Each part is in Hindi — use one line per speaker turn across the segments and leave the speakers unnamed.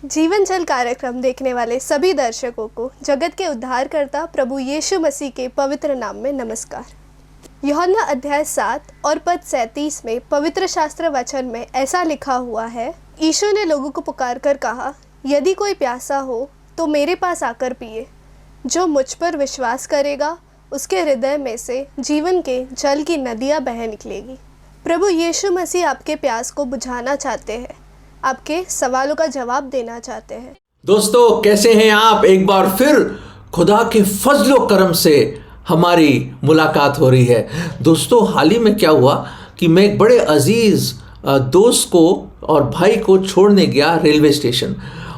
जीवन जल कार्यक्रम देखने वाले सभी दर्शकों को जगत के उद्धारकर्ता प्रभु यीशु मसीह के पवित्र नाम में नमस्कार। यूहन्ना अध्याय 7 और पद 37 में पवित्र शास्त्र वचन में ऐसा लिखा हुआ है, यीशु ने लोगों को पुकार कर कहा, यदि कोई प्यासा हो तो मेरे पास आकर पिए। जो मुझ पर विश्वास करेगा उसके हृदय में से जीवन के जल की नदियाँ बह निकलेगी। प्रभु यीशु मसीह आपके प्यास को बुझाना चाहते हैं, आपके सवालों का जवाब देना चाहते हैं।
दोस्तों, कैसे हैं आप? एक बार फिर खुदा के फजलो करम से हमारी मुलाकात हो रही है। दोस्तों, हाल ही में क्या हुआ कि मैं एक बड़े अजीज़ दोस्त को और भाई को छोड़ने गया रेलवे स्टेशन,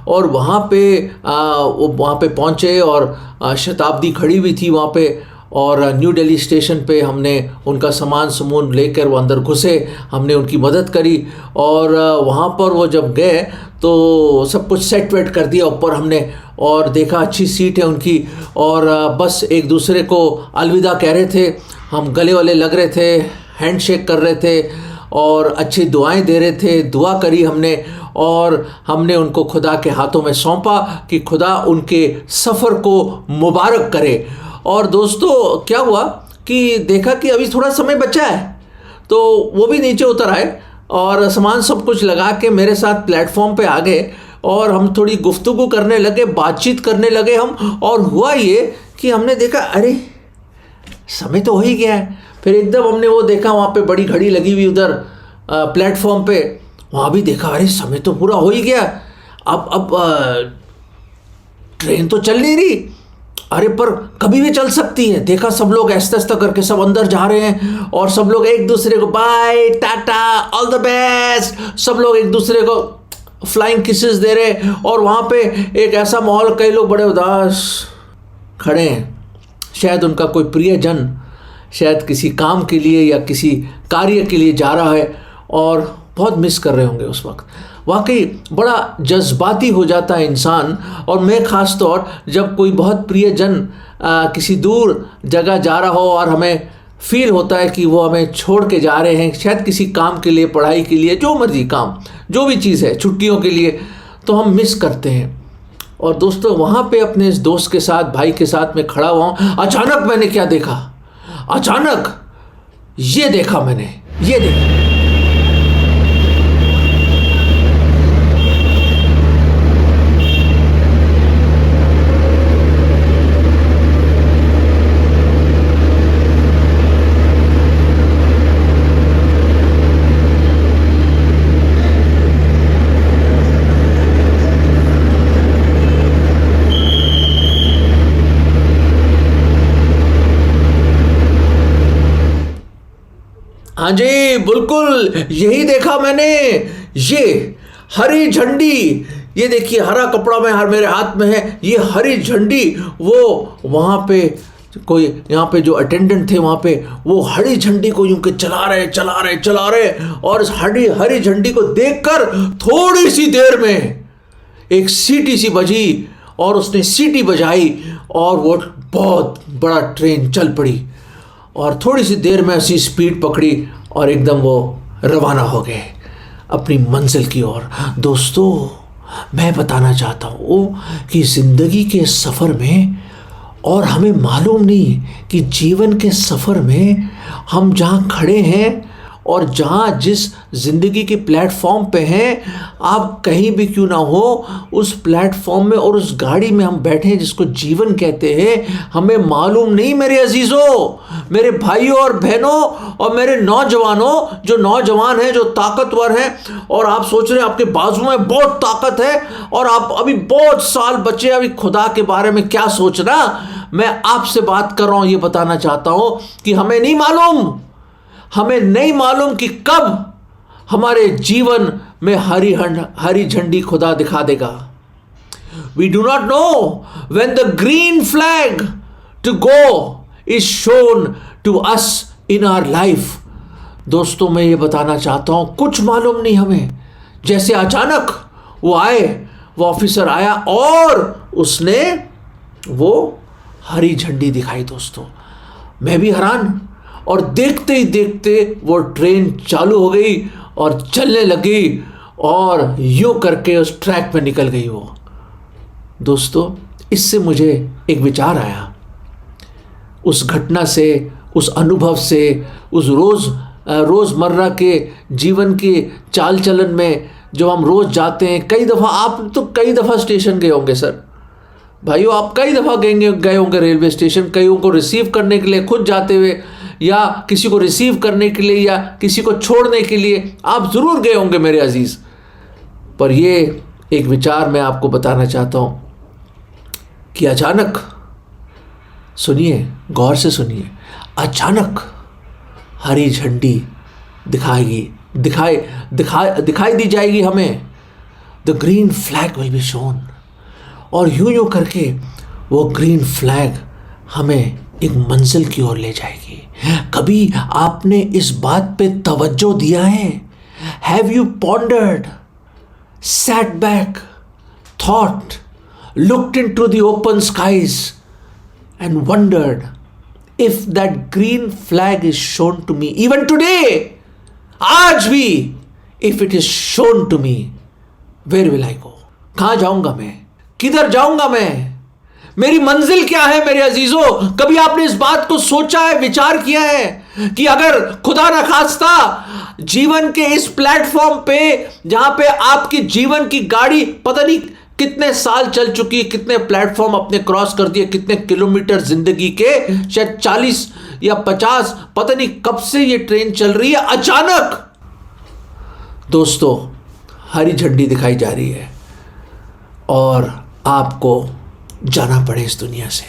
और वहाँ पे पहुँचे और शताब्दी खड़ी हुई थी वहाँ पे, और न्यू दिल्ली स्टेशन पे हमने उनका सामान लेकर वो अंदर घुसे, हमने उनकी मदद करी, और वहाँ पर वो जब गए तो सब कुछ सेट वेट कर दिया ऊपर हमने, और देखा अच्छी सीट है उनकी, और बस एक दूसरे को अलविदा कह रहे थे। हम गले वाले लग रहे थे, हैंड शेक कर रहे थे और अच्छी दुआएं दे रहे थे। दुआ करी हमने, और हमने उनको खुदा के हाथों में सौंपा कि खुदा उनके सफ़र को मुबारक करे। और दोस्तों, क्या हुआ कि देखा कि अभी थोड़ा समय बचा है, तो वो भी नीचे उतर आए और सामान सब कुछ लगा के मेरे साथ प्लेटफॉर्म पे आ गए, और हम थोड़ी गुफ्तगू करने लगे, बातचीत करने लगे हम। और हुआ ये कि हमने देखा, अरे समय तो हो ही गया है। फिर एकदम हमने वो देखा, वहाँ पे बड़ी घड़ी लगी हुई उधर प्लेटफॉर्म पे, वहाँ भी देखा, अरे समय तो पूरा हो ही गया। अब ट्रेन तो चल नहीं रही, अरे पर कभी भी चल सकती है। देखा सब लोग ऐसा ऐसा करके सब अंदर जा रहे हैं, और सब लोग एक दूसरे को bye tata all the best, सब लोग एक दूसरे को फ्लाइंग किसेस दे रहे। और वहाँ पे एक ऐसा माहौल, कई लोग बड़े उदास खड़े हैं, शायद उनका कोई प्रियजन शायद किसी काम के लिए या किसी कार्य के लिए जा रहा है, और बहुत मिस कर रहे होंगे उस वक्त। वाकई बड़ा जज्बाती हो जाता है इंसान, और मैं ख़ास तौर जब कोई बहुत प्रियजन किसी दूर जगह जा रहा हो और हमें फील होता है कि वो हमें छोड़ के जा रहे हैं, शायद किसी काम के लिए, पढ़ाई के लिए, जो मर्जी काम, जो भी चीज़ है, छुट्टियों के लिए, तो हम मिस करते हैं। और दोस्तों, वहाँ पे अपने इस दोस्त के साथ, भाई के साथ मैं खड़ा हुआ हूँ। अचानक मैंने क्या देखा, अचानक ये देखा मैंने, ये देखा। हाँ जी, बिल्कुल यही देखा मैंने। ये हरी झंडी, ये देखिए, हरा कपड़ा में मेरे हाथ में है, ये हरी झंडी। वो वहाँ पे कोई, यहाँ पे जो अटेंडेंट थे वहाँ पे, वो हरी झंडी को यूं के चला रहे, और इस हरी झंडी को देखकर थोड़ी सी देर में एक सीटी सी बजी, और उसने सीटी बजाई, और वो बहुत बड़ा ट्रेन चल पड़ी, और थोड़ी सी देर में ऐसी स्पीड पकड़ी, और एकदम वो रवाना हो गए अपनी मंजिल की ओर। दोस्तों, मैं बताना चाहता हूँ कि ज़िंदगी के सफ़र में, और हमें मालूम नहीं कि जीवन के सफ़र में हम जहाँ खड़े हैं और जहाँ जिस ज़िंदगी के प्लेटफॉर्म पे हैं, आप कहीं भी क्यों ना हो, उस प्लेटफॉर्म में और उस गाड़ी में हम बैठे हैं जिसको जीवन कहते हैं। हमें मालूम नहीं मेरे अजीज़ों, मेरे भाइयों और बहनों, और मेरे नौजवानों, जो नौजवान हैं, जो ताकतवर हैं, और आप सोच रहे हैं आपके बाजू में बहुत ताकत है और आप अभी बहुत साल बचे, अभी खुदा के बारे में क्या सोचना। मैं आपसे बात कर रहा हूँ, ये बताना चाहता हूँ कि हमें नहीं मालूम कि कब हमारे जीवन में हरी झंडी खुदा दिखा देगा। We do not know when the green flag to go is shown to us in our life. दोस्तों, मैं ये बताना चाहता हूँ, कुछ मालूम नहीं हमें। जैसे अचानक वो ऑफिसर आया और उसने वो हरी झंडी दिखाई। दोस्तों, मैं भी हैरान, और देखते ही देखते वो ट्रेन चालू हो गई और चलने लगी, और यूं करके उस ट्रैक पे निकल गई वो। दोस्तों, इससे मुझे एक विचार आया, उस घटना से, उस अनुभव से, उस रोज़मर्रा के जीवन के चाल चलन में जो हम रोज़ जाते हैं। कई दफ़ा आप तो कई दफ़ा स्टेशन गए होंगे सर, भाइयों आप कई दफ़ा गए होंगे रेलवे स्टेशन, कईयों को रिसीव करने के लिए खुद जाते हुए, या किसी को रिसीव करने के लिए, या किसी को छोड़ने के लिए आप ज़रूर गए होंगे मेरे अजीज़। पर ये एक विचार मैं आपको बताना चाहता हूँ कि अचानक, सुनिए, गौर से सुनिए, अचानक हरी झंडी दिखाई दी जाएगी हमें। The green flag will be shown, और यूं करके वो ग्रीन फ्लैग हमें एक मंजिल की ओर ले जाएगी। कभी आपने इस बात पे तवज्जो दिया है? Have you pondered, sat back, thought, looked into the open skies and wondered if that green flag is shown to me even today, आज भी, if it is shown to me, where will I go? कहाँ जाऊंगा मैं? किधर जाऊंगा मैं? मेरी मंजिल क्या है मेरे अजीजों? कभी आपने इस बात को सोचा है, विचार किया है कि अगर खुदा न खास्ता जीवन के इस प्लेटफॉर्म पे, जहां पे आपकी जीवन की गाड़ी पता नहीं कितने साल चल चुकी है, कितने प्लेटफॉर्म अपने क्रॉस कर दिए, कितने किलोमीटर जिंदगी के, शायद 40 या 50, पता नहीं कब से ये ट्रेन चल रही है, अचानक दोस्तों हरी झंडी दिखाई जा रही है और आपको जाना पड़े इस दुनिया से।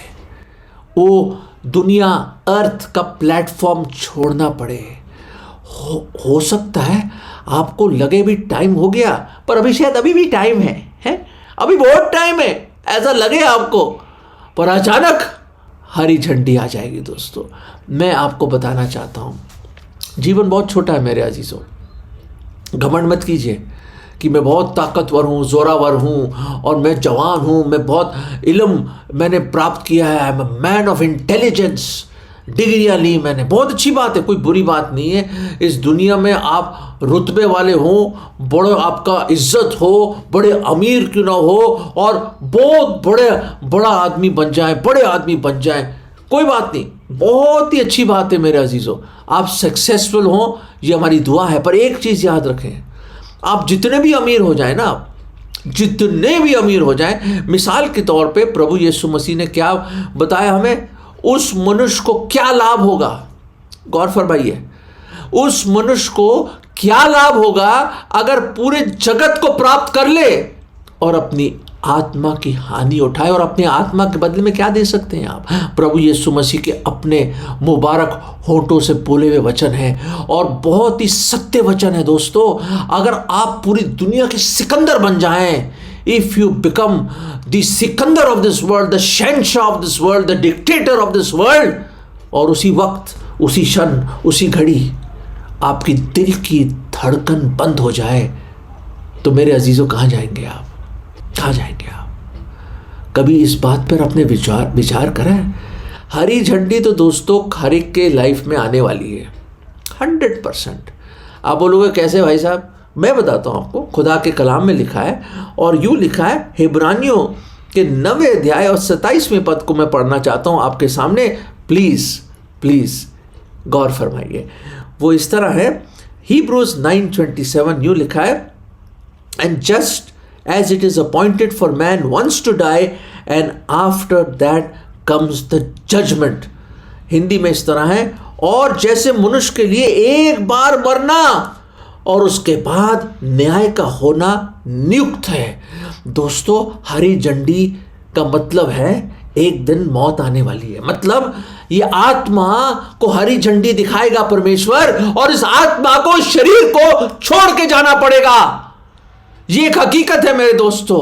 वो दुनिया, अर्थ का प्लेटफॉर्म छोड़ना पड़े। हो सकता है आपको लगे भी टाइम हो गया, पर अभी भी टाइम है, अभी बहुत टाइम है, ऐसा लगे आपको, पर अचानक हरी झंडी आ जाएगी। दोस्तों, मैं आपको बताना चाहता हूँ, जीवन बहुत छोटा है मेरे अजीजों। घमंड मत कीजिए कि मैं बहुत ताकतवर हूँ, ज़ोरावर हूँ, और मैं जवान हूँ, मैं बहुत इल्म मैंने प्राप्त किया है, I am a man of intelligence, डिग्रियाँ ली मैंने, बहुत अच्छी बात है, कोई बुरी बात नहीं है। इस दुनिया में आप रुतबे वाले हों, बड़े आपका इज्जत हो, बड़े अमीर क्यों ना हो, और बहुत बड़ा आदमी बन जाए, बड़े आदमी बन जाए, कोई बात नहीं, बहुत ही अच्छी बात है मेरे अजीज़ों, आप सक्सेसफुल हों, ये हमारी दुआ है। पर एक चीज़ याद रखें, आप जितने भी अमीर हो जाए ना, जितने भी अमीर हो जाए, मिसाल के तौर पे प्रभु यीशु मसीह ने क्या बताया हमें, उस मनुष्य को क्या लाभ होगा, गौर फरमाइए, उस मनुष्य को क्या लाभ होगा अगर पूरे जगत को प्राप्त कर ले और अपनी आत्मा की हानि उठाए। और अपने आत्मा के बदले में क्या दे सकते हैं आप? प्रभु यीशु मसीह के अपने मुबारक होठों से बोले हुए वचन है, और बहुत ही सत्य वचन है दोस्तों। अगर आप पूरी दुनिया के सिकंदर बन जाएं, if you become the Sikandar of this world, the शहंशाह of this world, the dictator of this world, और उसी वक्त, उसी क्षण, उसी घड़ी आपकी दिल की धड़कन बंद हो जाए, तो मेरे अजीजों कहाँ जाएंगे आप? कहाँ जाएंगे आप? कभी इस बात पर अपने विचार करें। हरी झंडी तो दोस्तों हर एक के लाइफ में आने वाली है 100%। आप बोलोगे कैसे भाई साहब? मैं बताता हूँ आपको, खुदा के कलाम में लिखा है, और यूँ लिखा है, हिब्रानियों के 9वें अध्याय और 27वें पद को मैं पढ़ना चाहता हूँ आपके सामने। प्लीज़ गौर फरमाइए। वो इस तरह है, Hebrews 9:27 यूँ लिखा है, and just as it is appointed for man once to die and after that comes the judgment। Hindi में इस तरह है, और जैसे मनुष्य के लिए एक बार मरना और उसके बाद न्याय का होना नियुक्त है। दोस्तों, हरी झंडी का मतलब है एक दिन मौत आने वाली है, मतलब ये आत्मा को हरी झंडी दिखाएगा परमेश्वर, और इस आत्मा को, शरीर को छोड़ के जाना पड़ेगा। ये एक हकीकत है मेरे दोस्तों।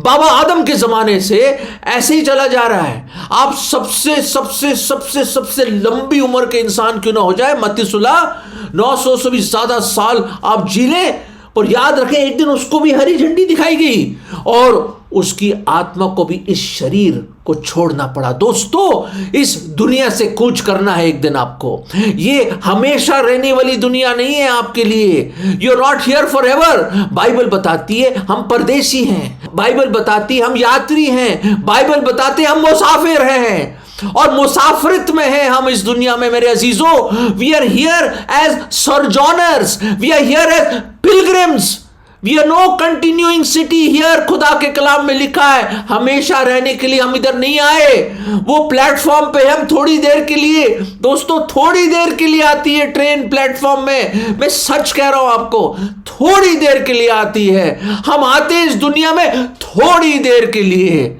बाबा आदम के जमाने से ऐसे ही चला जा रहा है। आप सबसे सबसे सबसे सबसे लंबी उम्र के इंसान क्यों ना हो जाए, मत्तुसलाह 900 से भी ज्यादा साल आप जी लें, पर याद रखें एक दिन उसको भी हरी झंडी दिखाई गई, और उसकी आत्मा को भी इस शरीर को छोड़ना पड़ा। दोस्तों, इस दुनिया से कूच करना है एक दिन आपको। ये हमेशा रहने वाली दुनिया नहीं है आपके लिए। You are not here forever. Bible बताती है हम परदेशी हैं, बाइबल बताती है हम यात्री हैं, बाइबल बताती है हम मुसाफिर हैं और मुसाफिरत में हैं हम इस दुनिया में। मेरे अजीजों, we are here as sojourners, we are here as pilgrims, we are no continuing city here. खुदा के कलाम में लिखा है हमेशा रहने के लिए हम इधर नहीं आए। वो प्लेटफॉर्म पे हम थोड़ी देर के लिए, दोस्तों थोड़ी देर के लिए आती है ट्रेन प्लेटफॉर्म में। मैं सच कह रहा हूं आपको, थोड़ी देर के लिए आती है। हम आते हैं इस दुनिया में थोड़ी देर के लिए।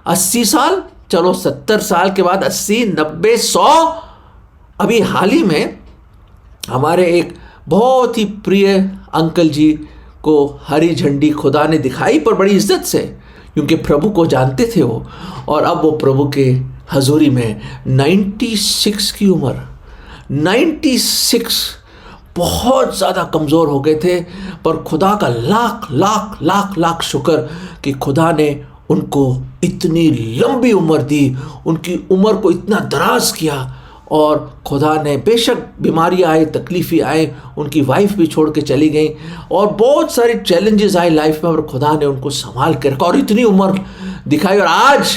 80 साल, चलो 70 साल के बाद 80, 90, 100। अभी हाल ही में हमारे एक बहुत ही प्रिय अंकल जी को हरी झंडी खुदा ने दिखाई, पर बड़ी इज्जत से, क्योंकि प्रभु को जानते थे वो। और अब वो प्रभु के हजूरी में 96 की उम्र, 96, बहुत ज़्यादा कमज़ोर हो गए थे। पर खुदा का लाख लाख लाख लाख शुक्र कि खुदा ने उनको इतनी लंबी उम्र दी, उनकी उम्र को इतना दराज किया। और खुदा ने, बेशक बीमारियाँ आए, तकलीफ़ें आए, उनकी वाइफ भी छोड़ के चली गई और बहुत सारे चैलेंजेस आए लाइफ में, और खुदा ने उनको संभाल के रखा और इतनी उम्र दिखाई। और आज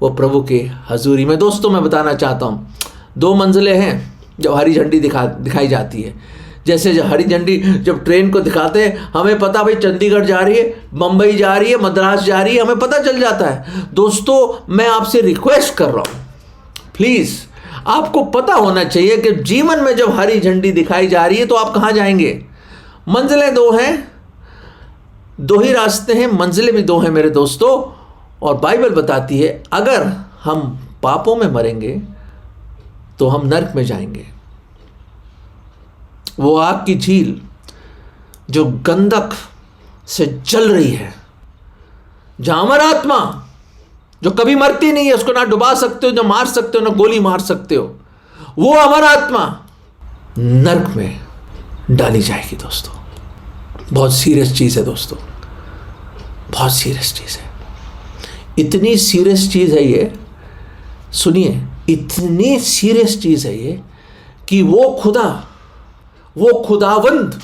वो प्रभु के हजूरी में। दोस्तों, मैं बताना चाहता हूँ, 2 मंजिलें हैं जब हरी झंडी दिखाई जाती है। जैसे हरी झंडी जब ट्रेन को दिखाते हैं, हमें पता भाई चंडीगढ़ जा रही है, मुंबई जा रही है, मद्रास जा रही है, हमें पता चल जाता है। दोस्तों, मैं आपसे रिक्वेस्ट कर रहा हूँ, प्लीज़, आपको पता होना चाहिए कि जीवन में जब हरी झंडी दिखाई जा रही है तो आप कहाँ जाएंगे। मंजिलें 2 हैं, 2 ही रास्ते हैं, मंजिलें भी 2 हैं मेरे दोस्तों। और बाइबल बताती है अगर हम पापों में मरेंगे तो हम नरक में जाएंगे। वो आग की झील जो गंधक से जल रही है, जहां अमर आत्मा जो कभी मरती नहीं है, उसको ना डुबा सकते हो, ना मार सकते हो, ना गोली मार सकते हो, वो अमर आत्मा नरक में डाली जाएगी। दोस्तों, बहुत सीरियस चीज़ है दोस्तों, बहुत सीरियस चीज़ है। इतनी सीरियस चीज़ है ये, सुनिए, इतनी सीरियस चीज़ है ये कि वो खुदा, वो खुदावंद,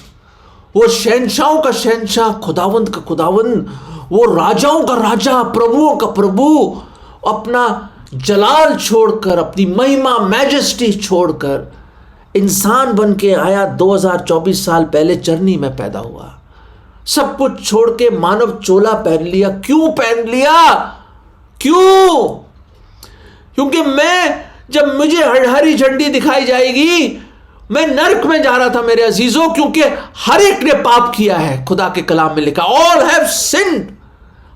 वो शहंशाहों का शहंशाह, खुदावंद का खुदावंद, वो राजाओं का राजा, प्रभुओं का प्रभु, अपना जलाल छोड़कर, अपनी महिमा, मैजेस्टी छोड़कर इंसान बन के आया। 2024 साल पहले चरनी में पैदा हुआ, सब कुछ छोड़ के मानव चोला पहन लिया। क्यों पहन लिया? क्यों? क्योंकि जब मुझे हरी झंडी दिखाई जाएगी, मैं नरक में जा रहा था मेरे अजीजों, क्योंकि हर एक ने पाप किया है। खुदा के कलाम में लिखा, ऑल हैव सिन्ड,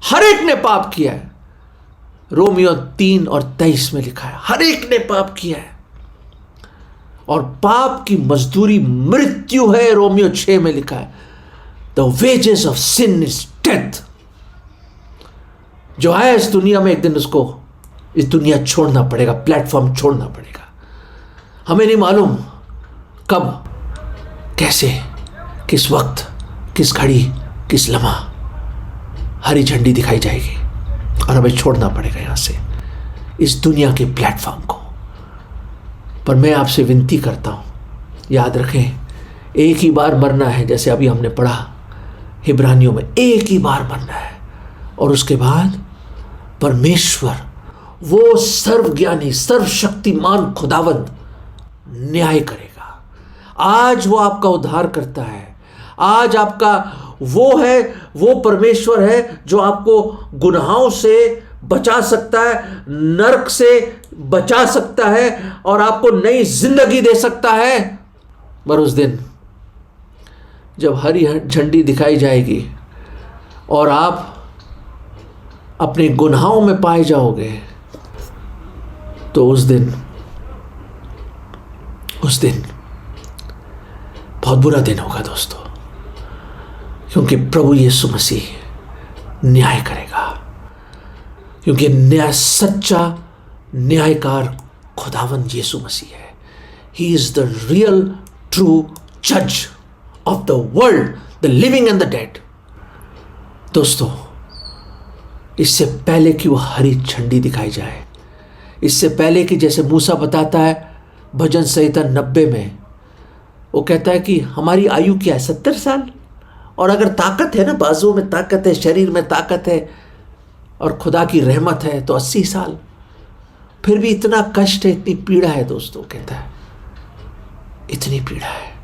हर एक ने पाप किया है। रोमियो 3 और 23 में लिखा है, हर एक ने पाप किया है और पाप की मजदूरी मृत्यु है। रोमियो 6 में लिखा है, the wages of sin is death. जो आया इस दुनिया में, एक दिन उसको इस दुनिया छोड़ना पड़ेगा, प्लेटफॉर्म छोड़ना पड़ेगा। हमें नहीं मालूम कब, कैसे, किस वक्त, किस घड़ी, किस लम्हा हरी झंडी दिखाई जाएगी और हमें छोड़ना पड़ेगा यहाँ से, इस दुनिया के प्लेटफॉर्म को। पर मैं आपसे विनती करता हूँ, याद रखें, एक ही बार मरना है। जैसे अभी हमने पढ़ा हिब्रानियों में, एक ही बार मरना है और उसके बाद परमेश्वर, वो सर्वज्ञानी, सर्वशक्तिमान खुदावंद न्याय करेगा। आज वो आपका उद्धार करता है, आज आपका वो है, वो परमेश्वर है जो आपको गुनाहों से बचा सकता है, नरक से बचा सकता है और आपको नई जिंदगी दे सकता है। पर उस दिन जब हरी झंडी दिखाई जाएगी और आप अपने गुनाहों में पाए जाओगे, तो उस दिन बहुत बुरा दिन होगा दोस्तों, क्योंकि प्रभु यीशु मसीह न्याय करेगा। क्योंकि न्याय, सच्चा न्यायकार खुदावंद यीशु मसीह है। He is the real true जज of the world, the living and the dead. दोस्तों, इससे पहले कि वो हरी झंडी दिखाई जाए, इससे पहले कि जैसे मूसा बताता है भजन संहिता 90 में, वो कहता है कि हमारी आयु क्या है, 70 साल, और अगर ताकत है ना, बाजुओं में ताकत है, शरीर में ताकत है और खुदा की रहमत है तो 80 साल, फिर भी इतना कष्ट है, इतनी पीड़ा है दोस्तों, कहता है इतनी पीड़ा है।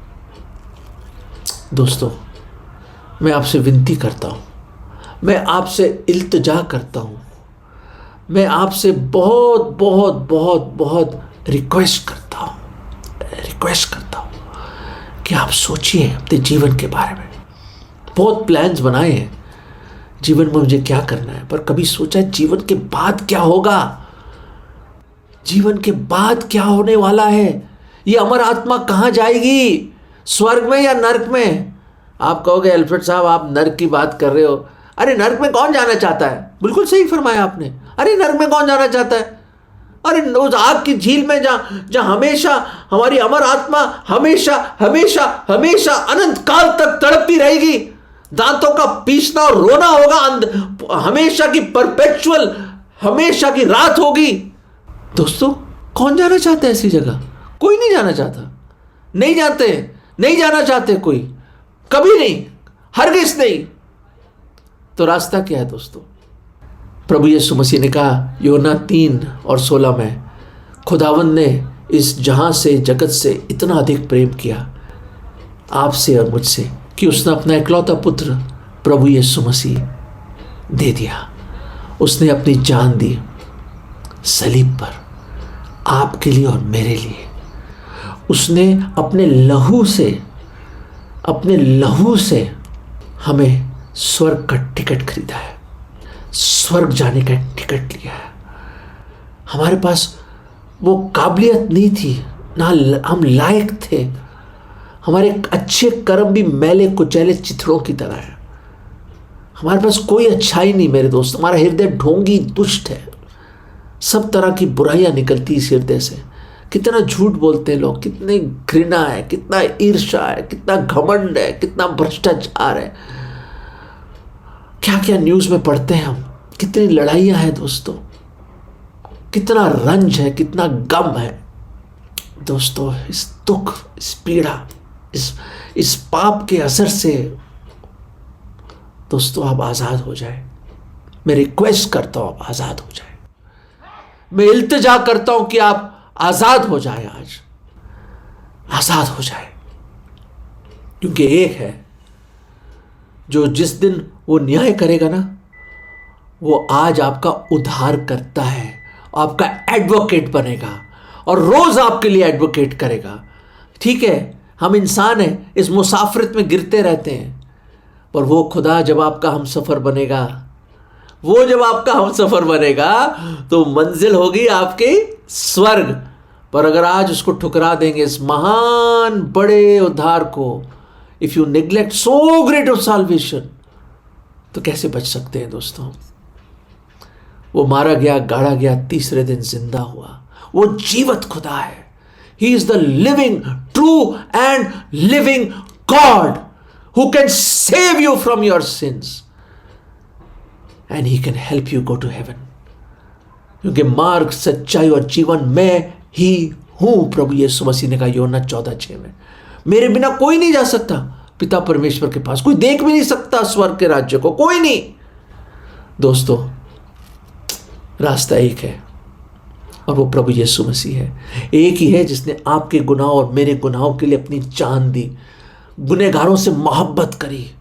दोस्तों मैं आपसे विनती करता हूँ, मैं आपसे इल्तिजा करता हूँ, मैं आपसे बहुत बहुत बहुत बहुत रिक्वेस्ट करता हूँ कि आप सोचिए अपने जीवन के बारे में। बहुत प्लान्स बनाए हैं जीवन में मुझे क्या करना है, पर कभी सोचा जीवन के बाद क्या होगा, जीवन के बाद क्या होने वाला है, ये अमर आत्मा कहाँ जाएगी, स्वर्ग में या नरक में। आप कहोगे अल्फ्रेड साहब आप नरक की बात कर रहे हो, अरे नरक में कौन जाना चाहता है, बिल्कुल सही फरमाया आपने, अरे नरक में कौन जाना चाहता है, अरे उस आग की झील में जहाँ हमेशा हमारी अमर आत्मा हमेशा हमेशा हमेशा अनंत काल तक तड़पती रहेगी, दांतों का पीसना और रोना होगा, हमेशा की परपेचुअल हमेशा की रात होगी। दोस्तों कौन जाना चाहता है ऐसी जगह, कोई नहीं जाना चाहता, नहीं जाना चाहते कोई, कभी नहीं, हरगिज़ नहीं। तो रास्ता क्या है दोस्तों, प्रभु यीशु मसीह ने कहा यूहन्ना 3:16 में, खुदावंद ने इस जहां से जगत से इतना अधिक प्रेम किया आपसे और मुझसे कि उसने अपना इकलौता पुत्र प्रभु यीशु मसीह दे दिया। उसने अपनी जान दी सलीब पर आपके लिए और मेरे लिए। उसने अपने लहू से हमें स्वर्ग का टिकट खरीदा है, स्वर्ग जाने का टिकट लिया है। हमारे पास वो काबिलियत नहीं थी, ना हम लायक थे, हमारे अच्छे कर्म भी मैले कुचैले चिथड़ों की तरह है, हमारे पास कोई अच्छाई नहीं मेरे दोस्त, हमारा हृदय ढोंगी दुष्ट है, सब तरह की बुराइयां निकलती इस हृदय से। कितना झूठ बोलते हैं लोग, कितनी घृणा है, कितना ईर्ष्या है, कितना घमंड है, कितना भ्रष्टाचार है, क्या क्या न्यूज़ में पढ़ते हैं हम, कितनी लड़ाइयाँ हैं दोस्तों, कितना रंज है, कितना गम है दोस्तों। इस दुख, इस पीड़ा, इस पाप के असर से दोस्तों आप आज़ाद हो जाए। मैं रिक्वेस्ट करता हूँ आप आज़ाद हो जाए, मैं इल्तिजा करता हूँ कि आप आज़ाद हो जाए, आज आज़ाद हो जाए। क्योंकि एक है जो जिस दिन वो न्याय करेगा ना, वो आज आपका उद्धार करता है, आपका एडवोकेट बनेगा और रोज आपके लिए एडवोकेट करेगा। ठीक है, हम इंसान हैं, इस मुसाफिरत में गिरते रहते हैं, पर वो खुदा जब आपका हमसफर बनेगा, तो मंजिल होगी आपके स्वर्ग। पर अगर आज उसको ठुकरा देंगे, इस महान बड़े उद्धार को, if you neglect so great of solvation, तो कैसे बच सकते हैं दोस्तों। वो मारा गया, गाड़ा गया, तीसरे दिन जिंदा हुआ, वो जीवत खुदा है। He is the living, true and living God who can save you from your sins and he can help you go to heaven. क्योंकि मार्ग, सच्चाई और जीवन मैं ही हूं, प्रभु यीशु मसीह ने कहा यूहन्ना 14:6 में। मेरे बिना कोई नहीं जा सकता पिता परमेश्वर के पास, कोई देख भी नहीं सकता स्वर्ग के राज्य को, कोई नहीं। दोस्तों रास्ता एक है और वो प्रभु यीशु मसीह है। एक ही है जिसने आपके गुनाह और मेरे गुनाहों के लिए अपनी जान दी, गुनहगारों से मोहब्बत करी,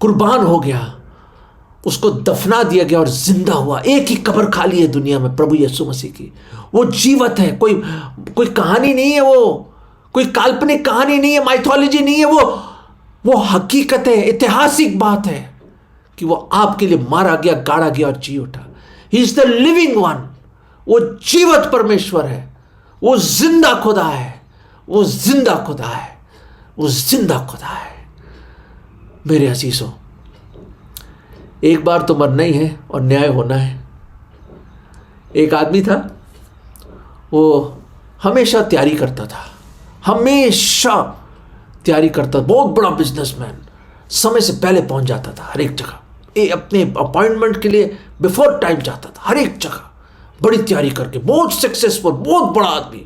कुर्बान हो गया, उसको दफना दिया गया और जिंदा हुआ। एक ही कब्र खाली है दुनिया में, प्रभु यीशु मसीह की। वो जीवत है, कोई कहानी नहीं है, वो कोई काल्पनिक कहानी नहीं है, माइथोलॉजी नहीं है, वो हकीकत है, ऐतिहासिक बात है कि वो आपके लिए मारा गया, गाड़ा गया और जी उठा। ही इज द लिविंग वन, वो जीवत परमेश्वर है, वो जिंदा खुदा है, वो जिंदा खुदा है, वो जिंदा खुदा है। मेरे अजीजों, एक बार तो मरना ही है और न्याय होना है। एक आदमी था, वो हमेशा तैयारी करता था, हमेशा तैयारी करता, बहुत बड़ा बिजनेसमैन, समय से पहले पहुंच जाता था हर एक जगह। अपने अपॉइंटमेंट के लिए बिफोर टाइम जाता था, हर एक जगह बड़ी तैयारी करके, बहुत सक्सेसफुल, बहुत बड़ा आदमी।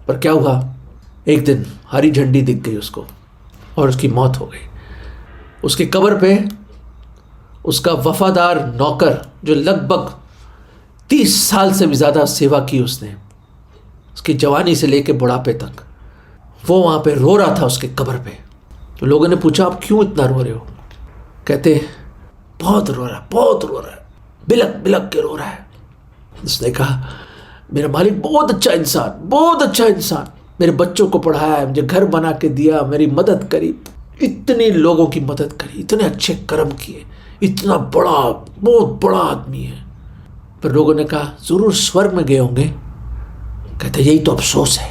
पर क्या हुआ, एक दिन हरी झंडी दिख गई उसको और उसकी मौत हो गई। उसकी कब्र पे उसका वफादार नौकर, जो लगभग 30 साल से भी ज़्यादा सेवा की उसने, उसकी जवानी से लेकर बुढ़ापे तक, वो वहाँ पे रो रहा था उसके कब्र पे। तो लोगों ने पूछा, आप क्यों इतना रो रहे हो? कहते, बहुत रो रहा है, बहुत रो रहा है, बिलक बिलक के रो रहा है। उसने कहा, मेरा मालिक बहुत अच्छा इंसान, बहुत अच्छा इंसान, मेरे बच्चों को पढ़ाया, मुझे घर बना के दिया, मेरी मदद करी, इतने लोगों की मदद करी, इतने अच्छे कर्म किए, इतना बड़ा, बहुत बड़ा आदमी है। पर लोगों ने कहा, जरूर स्वर्ग में गए होंगे। कहते, यही तो अफसोस है,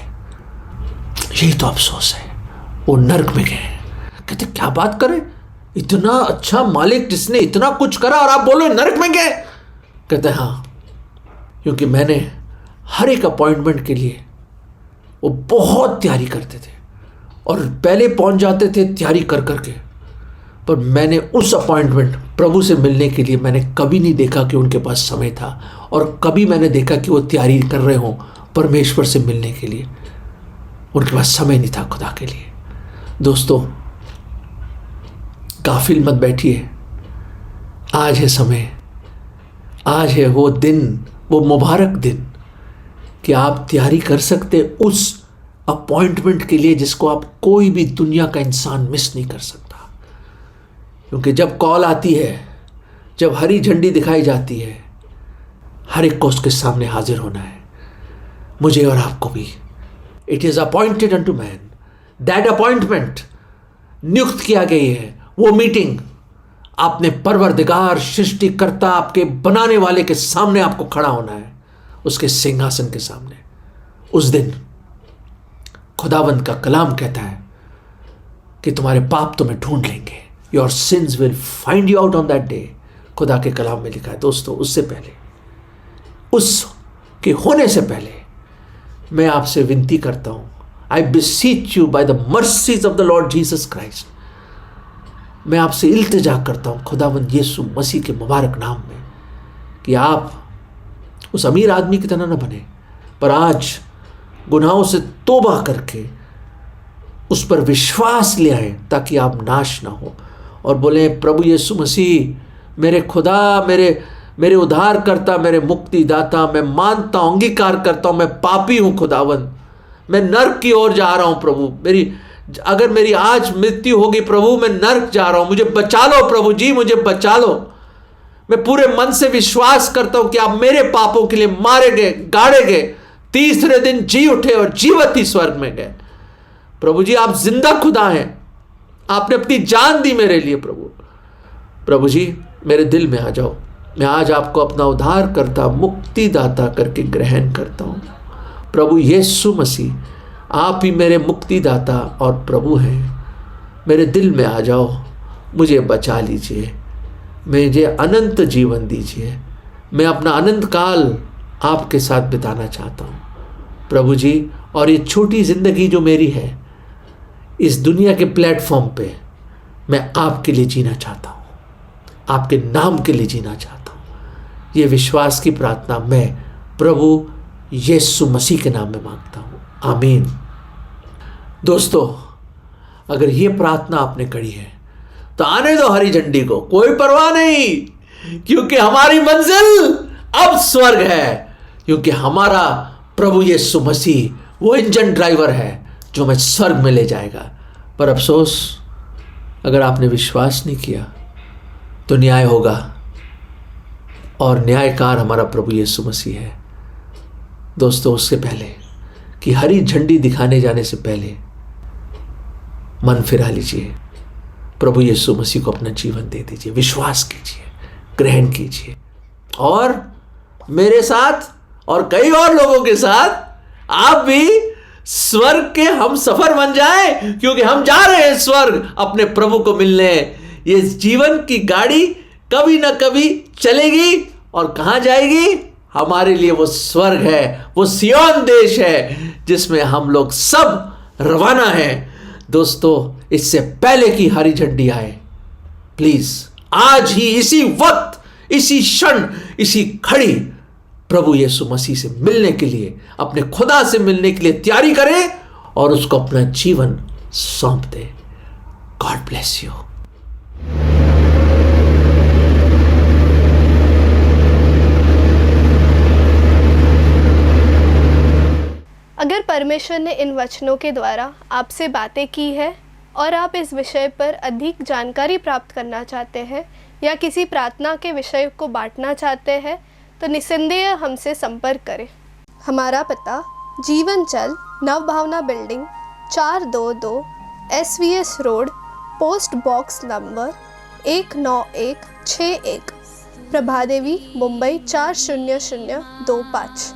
यही तो अफसोस है, वो नर्क में गए। कहते, क्या बात करें, इतना अच्छा मालिक जिसने इतना कुछ करा और आप बोलो नर्क में गए? कहते, हाँ, क्योंकि मैंने हर एक अपॉइंटमेंट के लिए वो बहुत तैयारी करते थे और पहले पहुंच जाते थे तैयारी कर करके। पर मैंने उस अपॉइंटमेंट प्रभु से मिलने के लिए मैंने कभी नहीं देखा कि उनके पास समय था, और कभी मैंने देखा कि वो तैयारी कर रहे हों परमेश्वर से मिलने के लिए। उनके पास समय नहीं था खुदा के लिए। दोस्तों, गाफिल मत बैठिए, आज है समय, आज है वो दिन, वो मुबारक दिन कि आप तैयारी कर सकते उस अपॉइंटमेंट के लिए जिसको आप कोई भी दुनिया का इंसान मिस नहीं कर सकता। क्योंकि जब कॉल आती है, जब हरी झंडी दिखाई जाती है, हर एक को उसके सामने हाजिर होना है, मुझे और आपको भी। It is appointed unto man, that appointment नियुक्त किया गई है, वो मीटिंग आपने परवरदिगार, सृष्टिकर्ता, आपके बनाने वाले के सामने आपको खड़ा होना है, उसके सिंहासन के सामने। उस दिन खुदावंद का कलाम कहता है कि तुम्हारे पाप तुम्हें ढूंढ लेंगे, your sins will find you out on that day. खुदा के कलाम में लिखा है। दोस्तों, उससे पहले, उसके होने से पहले मैं आपसे विनती करता हूं, I beseech you by the mercies of the Lord Jesus Christ, मैं आपसे इल्तिजा करता हूं खुदावंद यीशु मसीह के मुबारक नाम में, कि आप उस अमीर आदमी की तरह न बने, पर आज गुनाहों से तौबा करके उस पर विश्वास ले आए, ताकि आप नाश ना हो और बोले, प्रभु यीशु मसीह, मेरे खुदा, मेरे उद्धार करता, मेरे मुक्तिदाता, मैं मानता हूं, अंगीकार करता हूं, मैं पापी हूं खुदावंद, मैं नर्क की ओर जा रहा हूं प्रभु, अगर मेरी आज मृत्यु होगी प्रभु, मैं नर्क जा रहा हूं, मुझे बचा लो प्रभु जी, मुझे बचा लो। मैं पूरे मन से विश्वास करता हूं कि आप मेरे पापों के लिए मारे गए, गाड़े गए, तीसरे दिन जी उठे और जीवत ही स्वर्ग में गए। प्रभु जी, आप जिंदा खुदा हैं, आपने अपनी जान दी मेरे लिए प्रभु। प्रभु जी, मेरे दिल में आ जाओ, मैं आज आपको अपना उद्धार करता, मुक्तिदाता करके ग्रहण करता हूं। प्रभु यीशु मसीह, आप ही मेरे मुक्तिदाता और प्रभु हैं। मेरे दिल में आ जाओ, मुझे बचा लीजिए, मुझे अनंत जीवन दीजिए, मैं अपना अनंत काल आपके साथ बिताना चाहता हूँ प्रभु जी। और ये छोटी ज़िंदगी जो मेरी है इस दुनिया के प्लेटफॉर्म पे, मैं आपके लिए जीना चाहता हूँ, आपके नाम के लिए जीना चाहता हूँ। ये विश्वास की प्रार्थना मैं प्रभु यीशु मसीह के नाम में मांगता हूँ, आमीन। दोस्तों, अगर ये प्रार्थना आपने करी है तो आने दो हरी झंडी को, कोई परवाह नहीं, क्योंकि हमारी मंजिल अब स्वर्ग है, क्योंकि हमारा प्रभु यीशु मसीह वो इंजन ड्राइवर है जो हमें स्वर्ग में ले जाएगा। पर अफसोस, अगर आपने विश्वास नहीं किया तो न्याय होगा, और न्यायकार हमारा प्रभु यीशु मसीह है। दोस्तों, उससे पहले कि हरी झंडी दिखाने जाने से पहले मन फिरा लीजिए, प्रभु यीशु मसीह को अपना जीवन दे दीजिए, विश्वास कीजिए, ग्रहण कीजिए, और मेरे साथ और कई और लोगों के साथ आप भी स्वर्ग के हम सफर बन जाएं, क्योंकि हम जा रहे हैं स्वर्ग अपने प्रभु को मिलने। ये जीवन की गाड़ी कभी ना कभी चलेगी, और कहाँ जाएगी? हमारे लिए वो स्वर्ग है, वो सियोन देश है जिसमें हम लोग सब रवाना हैं। दोस्तों, इससे पहले कि हरी झंडी आए, प्लीज आज ही, इसी वक्त, इसी क्षण, इसी घड़ी प्रभु यीशु मसीह से मिलने के लिए, अपने खुदा से मिलने के लिए तैयारी करें और उसको अपना जीवन सौंप दें। God bless you.
अगर परमेश्वर ने इन वचनों के द्वारा आपसे बातें की है और आप इस विषय पर अधिक जानकारी प्राप्त करना चाहते हैं या किसी प्रार्थना के विषय को बांटना चाहते हैं तो निस्संदेह हमसे संपर्क करें। हमारा पता जीवन जल Navbhavana building 422 SVS road, post box number 19161, Prabhadevi, Mumbai 40025।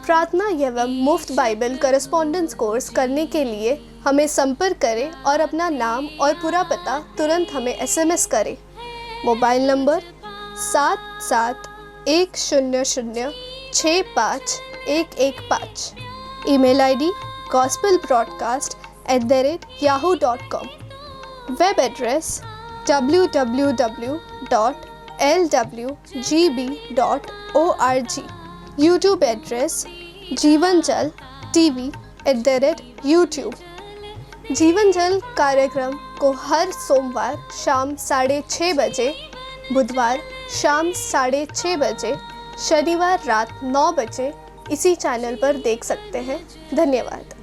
प्रार्थना एवं मुफ्त बाइबल करस्पॉन्डेंस कोर्स करने के लिए हमें संपर्क करें और अपना नाम और पूरा पता तुरंत हमें SMS करें। Mobile number 7710065115। Email ID gospelbroadcast@yahoo.com। Web address www.lwgb.org। YouTube address जीवन जल TV@YouTube। जीवन जल कार्यक्रम को हर सोमवार शाम 6:30 बजे, बुधवार शाम 6:30 बजे, शनिवार रात 9 बजे इसी चैनल पर देख सकते हैं। धन्यवाद।